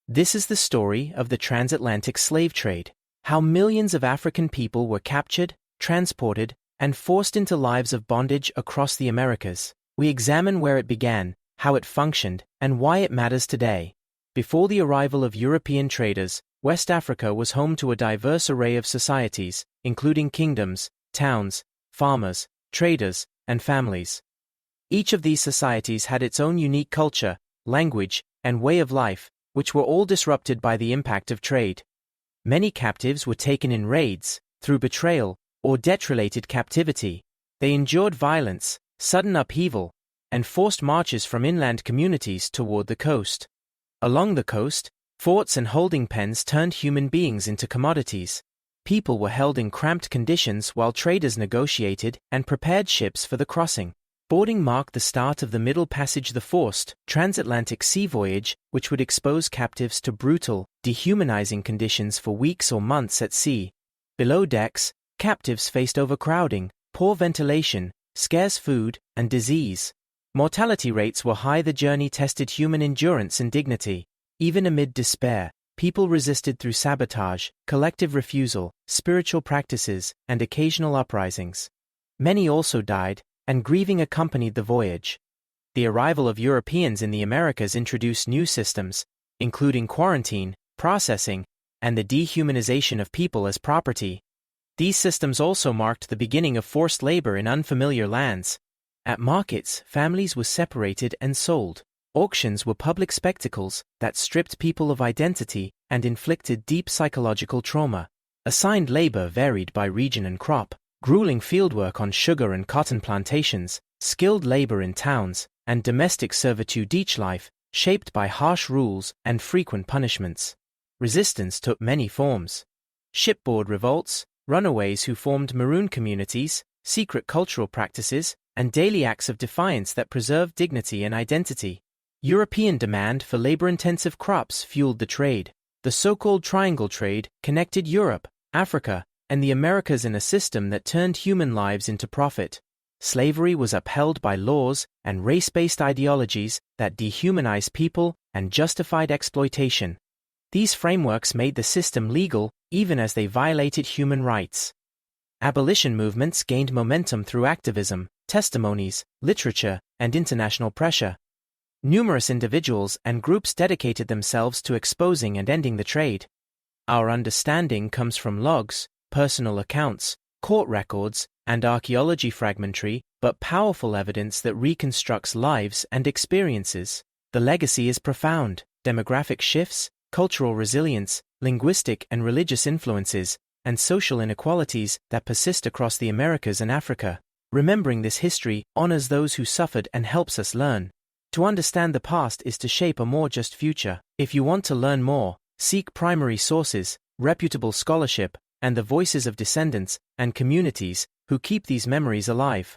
This is the story of the transatlantic slave trade, how millions of African people were captured, transported, and forced into lives of bondage across the Americas. We examine where it began, how it functioned, and why it matters today. Before the arrival of European traders, West Africa was home to a diverse array of societies, including kingdoms, towns, farmers, traders, and families. Each of these societies had its own unique culture, language, and way of life, which were all disrupted by the impact of trade. Many captives were taken in raids, through betrayal, or debt-related captivity. They endured violence, sudden upheaval, and forced marches from inland communities toward the coast. Along the coast, forts and holding pens turned human beings into commodities. People were held in cramped conditions while traders negotiated and prepared ships for the crossing. Boarding marked the start of the Middle Passage, the forced transatlantic sea voyage, which would expose captives to brutal, dehumanizing conditions for weeks or months at sea. Below decks, captives faced overcrowding, poor ventilation, scarce food, and disease. Mortality rates were high. The journey tested human endurance and dignity. Even amid despair, people resisted through sabotage, collective refusal, spiritual practices, and occasional uprisings. Many also died, and grieving accompanied the voyage. The arrival of Europeans in the Americas introduced new systems, including quarantine, processing, and the dehumanization of people as property. These systems also marked the beginning of forced labor in unfamiliar lands. At markets, families were separated and sold. Auctions were public spectacles that stripped people of identity and inflicted deep psychological trauma. Assigned labor varied by region and crop. Grueling fieldwork on sugar and cotton plantations, skilled labor in towns, and domestic servitude, each life shaped by harsh rules and frequent punishments. Resistance took many forms. Shipboard revolts, runaways who formed maroon communities, secret cultural practices, and daily acts of defiance that preserved dignity and identity. European demand for labor-intensive crops fueled the trade. The so-called Triangle Trade connected Europe, Africa, and the Americas in a system that turned human lives into profit. Slavery was upheld by laws and race-based ideologies that dehumanized people and justified exploitation. These frameworks made the system legal even as they violated human rights. Abolition movements gained momentum through activism, testimonies, literature, and international pressure. Numerous individuals and groups dedicated themselves to exposing and ending the trade. Our understanding comes from logs, personal accounts, court records, and archaeology, fragmentary but powerful evidence that reconstructs lives and experiences. The legacy is profound: demographic shifts, cultural resilience, linguistic and religious influences, and social inequalities that persist across the Americas and Africa. Remembering this history honors those who suffered and helps us learn. To understand the past is to shape a more just future. If you want to learn more, seek primary sources, reputable scholarship, and the voices of descendants and communities who keep these memories alive.